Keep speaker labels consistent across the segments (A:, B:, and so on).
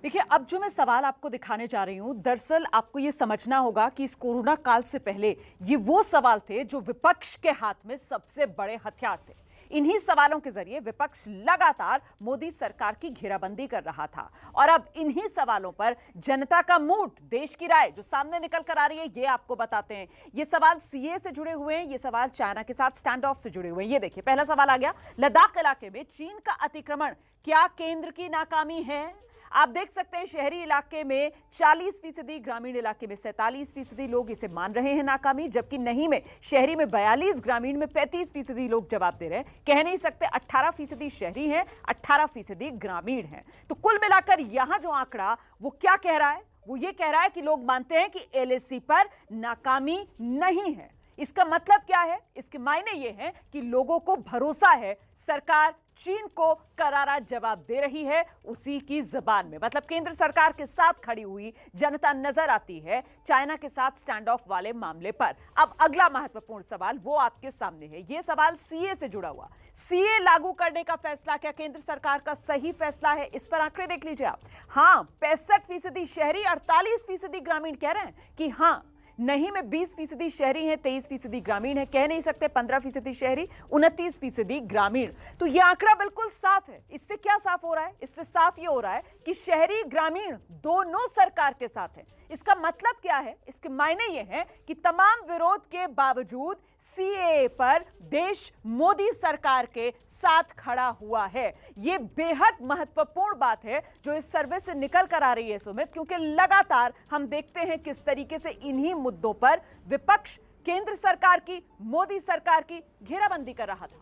A: देखिए, अब जो मैं सवाल आपको दिखाने जा रही हूं, दरअसल आपको ये समझना होगा कि इस कोरोना काल से पहले ये वो सवाल थे जो विपक्ष के हाथ में सबसे बड़े हथियार थे। इन्हीं सवालों के जरिए विपक्ष लगातार मोदी सरकार की घेराबंदी कर रहा था और अब इन्हीं सवालों पर जनता का मूड, देश की राय जो सामने निकल कर आ रही है, ये आपको बताते हैं। ये सवाल सीए से जुड़े हुए हैं, ये सवाल चाइना के साथ स्टैंड ऑफ से जुड़े हुए हैं। ये देखिए, पहला सवाल आ गया, लद्दाख इलाके में चीन का अतिक्रमण क्या केंद्र की नाकामी है? आप देख सकते हैं शहरी इलाके में 40%, ग्रामीण इलाके में 47% लोग इसे मान रहे हैं नाकामी, जबकि नहीं में शहरी में 42, ग्रामीण में 35% लोग जवाब दे रहे हैं। कह नहीं सकते 18% शहरी हैं, 18% ग्रामीण हैं। तो कुल मिलाकर यहां जो आंकड़ा वो क्या कह रहा है? वो ये कह रहा है कि लोग मानते हैं कि एलएसी पर नाकामी नहीं है। इसका मतलब क्या है? इसके मायने ये हैं कि लोगों को भरोसा है, सरकार चीन को करारा जवाब दे रही है उसी की जबान में। मतलब केंद्र सरकार के साथ खड़ी हुई जनता नजर आती है चाइना के साथ स्टैंड ऑफ वाले मामले पर। अब अगला महत्वपूर्ण सवाल वो आपके सामने है। यह सवाल सीए से जुड़ा हुआ। सीए लागू करने का फैसला क्या केंद्र सरकार का सही फैसला है? इस पर आंकड़े देख लीजिए आप। हां 65% शहरी, 48% ग्रामीण कह रहे हैं कि हां। नहीं में 20% शहरी हैं, 23% ग्रामीण है। कह नहीं सकते 15% शहरी, 29% ग्रामीण। तो यह आंकड़ा बिल्कुल साफ है। इससे क्या साफ हो रहा है? इससे साफ यह हो रहा है कि शहरी ग्रामीण दोनों सरकार के साथ हैं। इसका मतलब क्या है? इसके मायने यह है कि तमाम विरोध के बावजूद सीएए पर देश मोदी सरकार के साथ खड़ा हुआ है। यह बेहद महत्वपूर्ण बात है जो इस सर्वे से निकल कर आ रही है सुमित, क्योंकि लगातार हम देखते हैं किस तरीके से इन्हीं मुद्दों पर विपक्ष केंद्र सरकार की, मोदी सरकार की घेराबंदी कर रहा था।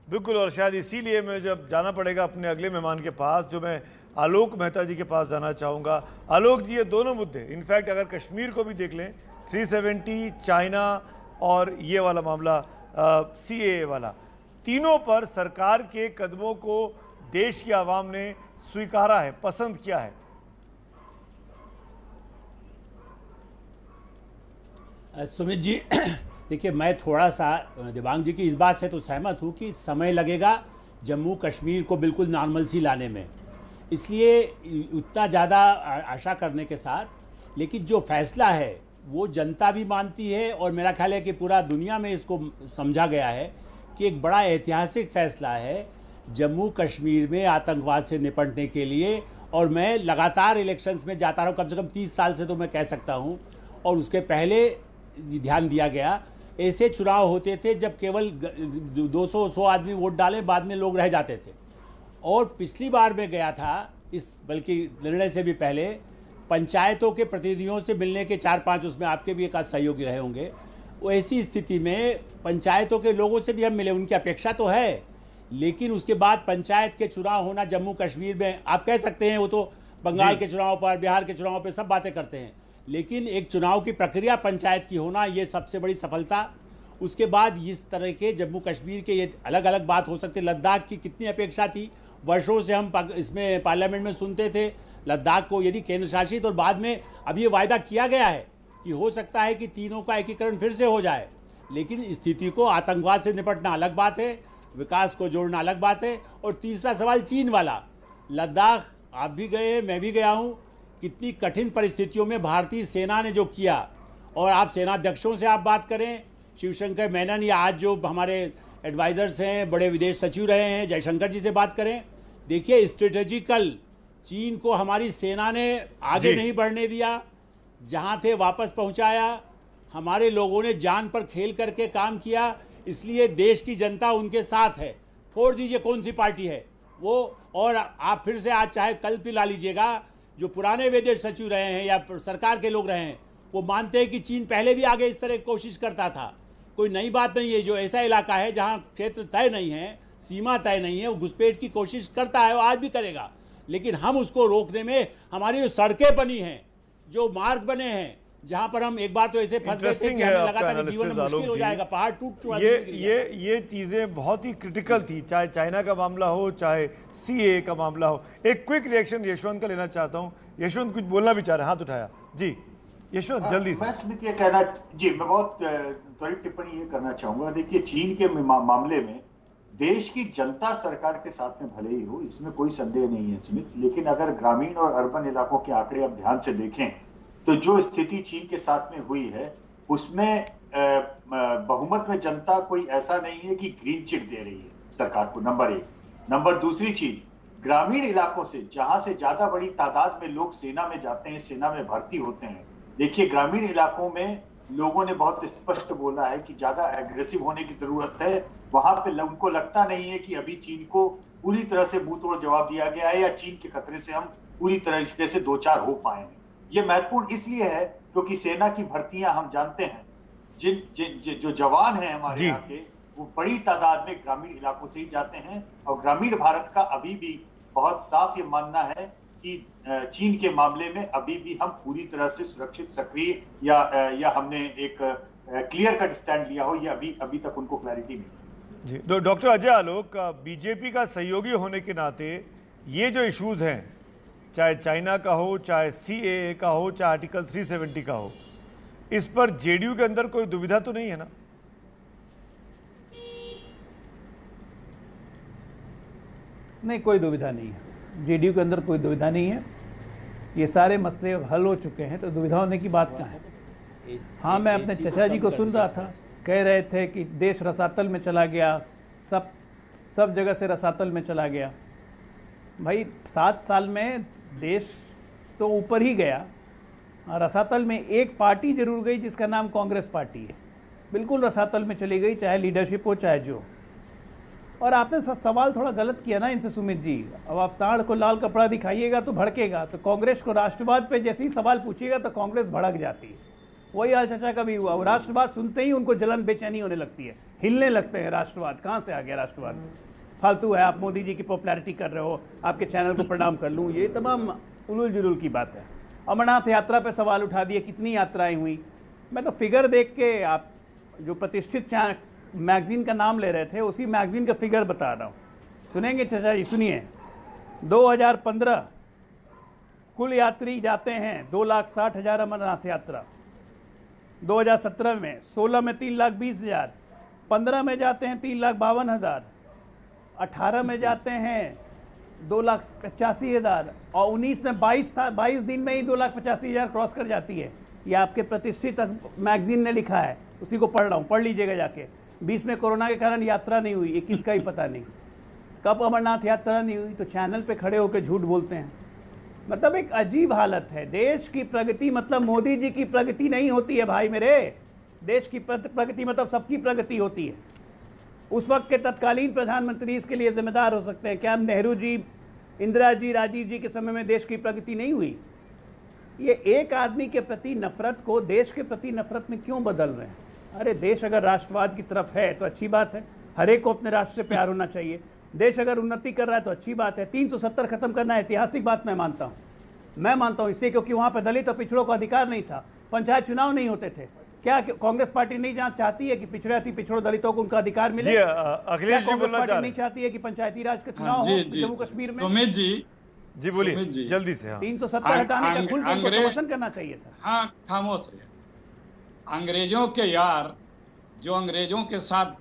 B: बिल्कुल, और शायद इसीलिए मैं जब जाना पड़ेगा अपने अगले मेहमान के पास, जो मैं आलोक मेहता जी के पास जाना चाहूँगा। आलोक जी, ये दोनों मुद्दे, इनफैक्ट अगर कश्मीर को भी देख लें, 370, चाइना और ये वाला मामला सीएए वाला, तीनों पर सरकार के कदमों को देश की आवाम ने स्वीकारा है, पसंद किया है।
C: सुमित जी देखिए, मैं थोड़ा सा दिबांग जी की इस बात से तो सहमत हूँ कि समय लगेगा जम्मू कश्मीर को बिल्कुल नॉर्मल सी लाने में, इसलिए उतना ज़्यादा आशा करने के साथ, लेकिन जो फैसला है वो जनता भी मानती है और मेरा ख्याल है कि पूरा दुनिया में इसको समझा गया है कि एक बड़ा ऐतिहासिक फैसला है जम्मू कश्मीर में आतंकवाद से निपटने के लिए। और मैं लगातार इलेक्शंस में जाता रहा हूँ, कम से कम 30 साल से तो मैं कह सकता हूँ, और उसके पहले ध्यान दिया गया। ऐसे चुनाव होते थे जब केवल 200 आदमी वोट डाले, बाद में लोग रह जाते थे। और पिछली बार मैं गया था, इस बल्कि निर्णय से भी पहले, पंचायतों के प्रतिनिधियों से मिलने के 4-5, उसमें आपके भी एक आध सहयोगी रहे होंगे। वो ऐसी स्थिति में पंचायतों के लोगों से भी हम मिले, उनकी अपेक्षा तो है, लेकिन उसके बाद पंचायत के चुनाव होना जम्मू कश्मीर में, आप कह सकते हैं वो तो बंगाल के चुनाव पर, बिहार के चुनाव पर सब बातें करते हैं, लेकिन एक चुनाव की प्रक्रिया पंचायत की होना, ये सबसे बड़ी सफलता। उसके बाद इस तरह के जम्मू कश्मीर के ये अलग अलग बात हो सकती है। लद्दाख की कितनी अपेक्षा थी, वर्षों से हम इसमें पार्लियामेंट में सुनते थे लद्दाख को यदि केंद्र शासित, और बाद में अब ये वायदा किया गया है कि हो सकता है कि तीनों का एकीकरण फिर से हो जाए। लेकिन स्थिति को, आतंकवाद से निपटना अलग बात है, विकास को जोड़ना अलग बात है। और तीसरा सवाल चीन वाला, लद्दाख आप भी गए हैं, मैं भी गया हूँ, कितनी कठिन परिस्थितियों में भारतीय सेना ने जो किया, और आप सेनाध्यक्षों से आप बात करें, शिवशंकर मेनन या आज जो हमारे एडवाइजर्स हैं, बड़े विदेश सचिव रहे हैं, जयशंकर जी से बात करें, देखिए स्ट्रेटेजिकल चीन को हमारी सेना ने आगे नहीं बढ़ने दिया, जहां थे वापस पहुंचाया। हमारे लोगों ने जान पर खेल करके काम किया, इसलिए देश की जनता उनके साथ है। छोड़ दीजिए कौन सी पार्टी है वो, और आप फिर से आज चाहे कल भी ला लीजिएगा, जो पुराने विदेश सचिव रहे हैं या सरकार के लोग रहे हैं, वो मानते हैं कि चीन पहले भी आगे इस तरह की कोशिश करता था। कोई नई बात नहीं है। जो ऐसा इलाका है जहां क्षेत्र तय नहीं है, सीमा तय नहीं है, वो घुसपैठ की कोशिश करता है और आज भी करेगा। लेकिन हम उसको रोकने में, हमारी जो सड़कें बनी हैं, जो मार्ग बने हैं, जहां पर हम एक बार तो ऐसे फंस गए थे कि हमें लगा था कि जीवन में मुश्किल हो जाएगा, पहाड़ टूट चुका।
B: ये चीजें बहुत ही क्रिटिकल थी, चाहे चाइना का मामला हो, चाहे सीए का मामला हो। एक क्विक रिएक्शन यशवंत का लेना चाहता हूं। यशवंत कुछ बोलना भी चाह रहे हैं, हाथ उठाया जी। यशवंत जल्दी से।
D: मैं स्मित ये कहना, जी मैं बहुत त्वरित टिप्पणी ये करना चाहूंगा। देखिए, चीन के मामले में देश की जनता सरकार के साथ में भले ही हो, इसमें कोई संदेह नहीं है सुमित, लेकिन अगर ग्रामीण और अर्बन इलाकों के आंकड़े आप ध्यान से देखें तो जो स्थिति चीन के साथ में हुई है उसमें बहुमत में जनता कोई ऐसा नहीं है कि ग्रीन चिट दे रही है सरकार को, नंबर एक। नंबर दूसरी चीज, ग्रामीण इलाकों से जहां से ज्यादा बड़ी तादाद में लोग सेना में जाते हैं, सेना में भर्ती होते हैं, देखिए ग्रामीण इलाकों में लोगों ने बहुत स्पष्ट बोला है कि ज्यादा एग्रेसिव होने की जरूरत है। वहां पे उनको लगता नहीं है कि अभी चीन को पूरी तरह से मुंह तोड़ जवाब दिया गया है या चीन के खतरे से हम पूरी तरह से दो चार हो पाएंगे। ये महत्वपूर्ण इसलिए है क्योंकि सेना की भर्तियां हम जानते हैं, जो जवान हैं हमारे यहाँ के, वो बड़ी तादाद में ग्रामीण इलाकों से ही जाते हैं। और ग्रामीण भारत का अभी भी बहुत साफ ये मानना है कि चीन के मामले में अभी भी हम पूरी तरह से सुरक्षित, सक्रिय या हमने एक क्लियर कट स्टैंड लिया हो, ये अभी तक उनको क्लैरिटी नहीं।
B: जी, तो डॉक्टर अजय आलोक, बीजेपी का सहयोगी होने के नाते ये जो इश्यूज हैं, चाहे चाइना का हो, चाहे सीएए का हो, चाहे आर्टिकल 370 का हो, इस पर जेडीयू के अंदर कोई दुविधा तो नहीं है ना?
E: नहीं, कोई दुविधा नहीं है। जेडीयू के अंदर कोई दुविधा नहीं है। ये सारे मसले अब हल हो चुके हैं, तो दुविधा होने की बात कहाँ है। हाँ, मैं अपने चचा जी को सुन रहा था, कह रहे थे कि देश रसातल में चला गया, सब जगह से रसातल में चला गया। भाई 7 साल में देश तो ऊपर ही गया, रसातल में एक पार्टी जरूर गई जिसका नाम कांग्रेस पार्टी है, बिल्कुल रसातल में चली गई, चाहे लीडरशिप हो चाहे जो। और आपने सवाल थोड़ा गलत किया ना इनसे सुमित जी। अब आप सांड को लाल कपड़ा दिखाइएगा तो भड़केगा, तो कांग्रेस को राष्ट्रवाद पे जैसे ही सवाल पूछिएगा तो कांग्रेस भड़क जाती है। वही हाल चाचा का भी हुआ, वो राष्ट्रवाद सुनते ही उनको जलन बेचैनी होने लगती है, हिलने लगते हैं। राष्ट्रवाद कहाँ से आ गया? राष्ट्रवाद फालतू है, आप मोदी जी की पॉपुलैरिटी कर रहे हो, आपके चैनल को प्रणाम कर लूँ, ये तमाम उलूल जुलूल की बात है। अमरनाथ यात्रा पे सवाल उठा दिए, कितनी यात्राएं हुई? मैं तो फिगर देख के, आप जो प्रतिष्ठित मैगजीन का नाम ले रहे थे, उसी मैगजीन का फिगर बता रहा हूँ, सुनेंगे चाचा जी? सुनिए, 2015 कुल यात्री जाते हैं 2,60,000 अमरनाथ यात्रा। 2017 में 16 में 3,20,000, 15 में जाते हैं 3,52,000, 18 में जाते हैं 2,85,000 और 19 में 22 दिन में ही 2,85,000 क्रॉस कर जाती है। ये आपके प्रतिष्ठित मैगजीन ने लिखा है, उसी को पढ़ रहा हूँ, पढ़ लीजिएगा जाके। 20 में कोरोना के कारण यात्रा नहीं हुई, 21 का ही पता नहीं कब अमरनाथ यात्रा नहीं हुई, तो चैनल पे खड़े होकर झूठ बोलते हैं। मतलब एक अजीब हालत है। देश की प्रगति मतलब मोदी जी की प्रगति नहीं होती है भाई मेरे। देश की प्रगति मतलब सबकी प्रगति होती है। उस वक्त के तत्कालीन प्रधानमंत्री इसके लिए जिम्मेदार हो सकते हैं। क्या नेहरू जी, इंदिरा जी, राजीव जी के समय में देश की प्रगति नहीं हुई? ये एक आदमी के प्रति नफरत को देश के प्रति नफरत में क्यों बदल रहे हैं? अरे देश अगर राष्ट्रवाद की तरफ है तो अच्छी बात है, हर एक को अपने राष्ट्र से प्यार होना चाहिए। देश अगर उन्नति कर रहा है तो अच्छी बात है। 370 खत्म करना ऐतिहासिक बात मैं मानता हूँ इसलिए क्योंकि वहां पर दलित और पिछड़ों का अधिकार नहीं था, पंचायत चुनाव नहीं होते थे। क्या कांग्रेस पार्टी नहीं चाहती है कि पिछड़ों दलितों को उनका अधिकार मिले?
B: जी, अखिलेश जी बोलना चाह रहे हैं।
E: नहीं चाहती है कि पंचायती राज का चुनाव हो जम्मू कश्मीर में?
F: सुमित जी
B: बोलिए जल्दी से। हाँ,
E: 370 हटाने का खुल के समर्थन करना चाहिए था।
F: हाँ, खामोश रहे। अंग्रेजों के यार जो अंग्रेजों के साथ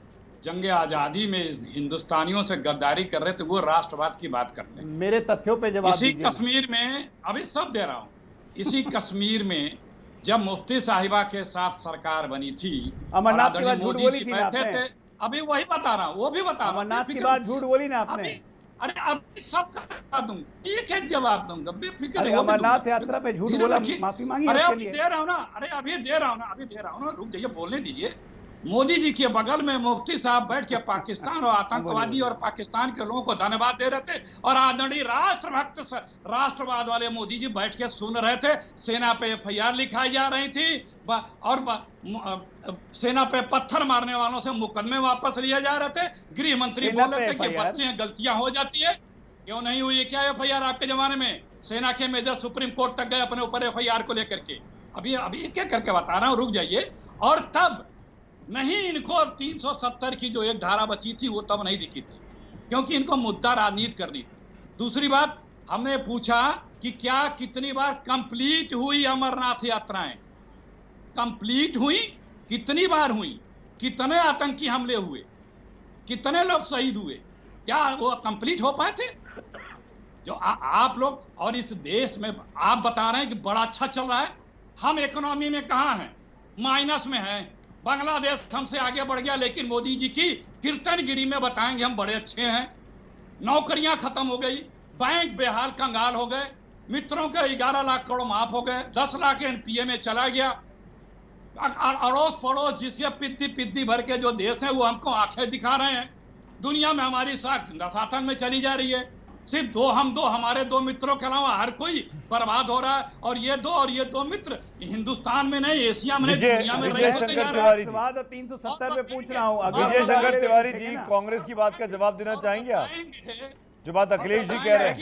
F: जंग आजादी में हिंदुस्तानियों से गद्दारी कर रहे थे, वो राष्ट्रवाद की बात करते हैं।
E: मेरे तथ्यों पे जवाब
F: इसी कश्मीर में, अभी सब दे रहा हूँ, इसी कश्मीर में जब मुफ्ती साहिबा के साथ सरकार बनी थी,
E: अमरनाथ की बात
F: मोदी
E: बोली
F: जी
E: थी
F: बैठे थे, अभी वही बता रहा हूँ, वो भी बता रहा हूँ।
E: अमरनाथ की बात झूठ बोली ना आपने?
F: अरे अभी सब बता दूंगा, एक जवाब दूंगा, बेफिक्र।
E: अमरनाथ यात्रा पे झूठ बोला, माफी मांगी?
F: अरे अभी दे रहा हूँ ना, अभी दे रहा हूँ ना, रुक जाइए, बोलने दीजिए। मोदी जी के बगल में मुफ्ती साहब बैठ के पाकिस्तान और आतंकवादी और पाकिस्तान के लोगों को धन्यवाद दे रहे थे, और आदरणीय राष्ट्रभक्त राष्ट्रवाद वाले मोदी जी बैठ के सुन रहे थे। सेना पे एफआईआर लिखाई जा रही थी और सेना पे पत्थर मारने वालों से मुकदमे वापस लिए जा रहे थे। गृह मंत्री बोल रहे थे कि बच्चे गलतियां हो जाती है। क्यों नहीं हुई क्या एफआईआर आपके जमाने में? सेना के मेजर सुप्रीम कोर्ट तक गए अपने ऊपर एफआईआर को लेकर के। अभी एक एक करके बता रहा हूँ, रुक जाइए। और तब नहीं, इनको 370 की जो एक धारा बची थी वो तब नहीं दिखी थी, क्योंकि इनको मुद्दा राजनीति करनी थी। दूसरी बात, हमने पूछा कि क्या कितनी बार कंप्लीट हुई अमरनाथ यात्राएं? कंप्लीट हुई? कितनी बार हुई? कितने आतंकी हमले हुए? कितने लोग शहीद हुए, क्या वो कंप्लीट हो पाए थे? जो आप लोग और इस देश में आप बता रहे हैं कि बड़ा अच्छा चल रहा है, हम इकोनॉमी में कहाँ हैं? माइनस में हैं। बांग्लादेश हमसे आगे बढ़ गया, लेकिन मोदी जी की कीर्तनगिरी में बताएंगे हम बड़े अच्छे हैं। नौकरियां खत्म हो गई, बैंक बेहाल कंगाल हो गए, मित्रों के 11 लाख करोड़ माफ हो गए, 10 लाख एनपीए में चला गया। अड़ोस पड़ोस जिससे पिद्दी भर के जो देश है वो हमको आंखें दिखा रहे हैं। दुनिया में हमारी साथन में चली जा रही है। सिर्फ हम दो हमारे दो मित्रों के अलावा हर कोई बर्बाद हो रहा है। और ये दो मित्र हिंदुस्तान में नहीं, एशिया में नहीं, दुनिया में रहे होते जा रहे हैं।
E: सवाल 370 पे पूछ रहा हूँ।
B: विजय शंकर तिवारी जी, कांग्रेस की बात का जवाब देना चाहेंगे आप? जो बात अखिलेश जी कह रहे हैं,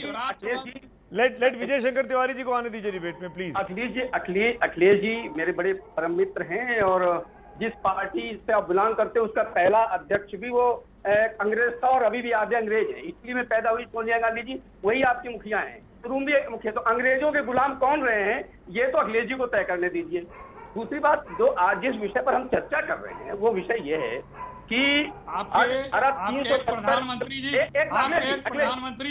B: लेट विजय शंकर तिवारी जी को आने दीजिए डिबेट में प्लीज।
G: अखिलेश जी मेरे बड़े परम मित्र हैं, और जिस पार्टी से आप बिलोंग करते हैं उसका पहला अध्यक्ष भी वो अंग्रेज था, और अभी भी आधे अंग्रेज हैं। इटली में पैदा हुई सोनिया गांधी जी, वही आपकी मुखिया हैं। रूम भी मुखिया। तो अंग्रेजों के गुलाम कौन रहे हैं, ये तो अखिलेश जी को तय करने दीजिए। दूसरी बात, जो आज जिस विषय पर हम चर्चा कर रहे हैं वो विषय ये है कि
F: आपके प्रधानमंत्री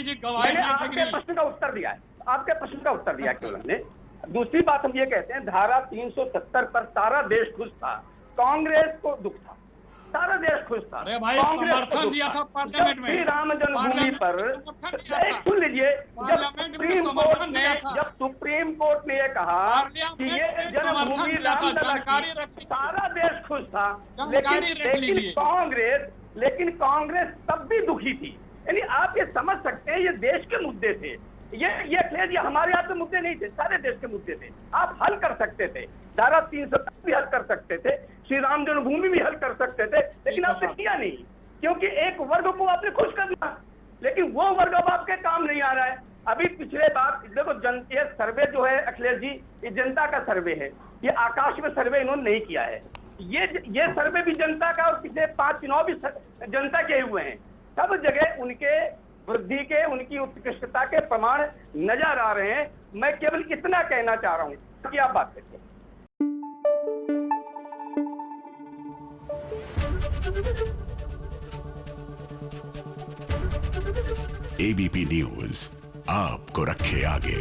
F: जी गवाही
G: आपके प्रश्न का उत्तर दिया है, आपके प्रश्न का उत्तर दिया केवल हमने। दूसरी बात हम ये कहते हैं, धारा 370 पर सारा देश खुश था, कांग्रेस को दुख था, सारा देश खुश था।
F: अरे भाई, समर्थन दिया था पार्लियामेंट में।
G: श्री राम जन्मभूमि पर सुन लीजिए, जब सुप्रीम कोर्ट ने ये कहा कि ये जन्मभूमि रामलला की, सारा देश खुश था, लेकिन कांग्रेस तब भी दुखी थी। यानी आप ये समझ सकते हैं, ये देश के मुद्दे थे। ये अखिलेश जी हमारे यहाँ पे मुद्दे नहीं थे, सारे देश के मुद्दे थे। आप हल कर सकते थे, धारा 370 भी हल कर सकते थे, श्री राम जन्मभूमि भी हल कर सकते थे, लेकिन आपने किया नहीं, क्योंकि एक वर्ग को आपने खुश कर दिया, लेकिन वो वर्ग अब आपके काम नहीं आ रहा है। अभी पिछले बार देखो, ये सर्वे जो है अखिलेश जी, ये जनता का सर्वे है, ये आकाश में सर्वे इन्होंने नहीं किया है। ये सर्वे भी जनता का, और पिछले 5 चुनाव भी जनता के हुए हैं। सब जगह उनके वृद्धि के, उनकी उत्कृष्टता के प्रमाण नजर आ रहे हैं। मैं केवल इतना कहना चाह रहा हूं कि आप बात करिए।
H: एबीपी न्यूज आपको रखे आगे।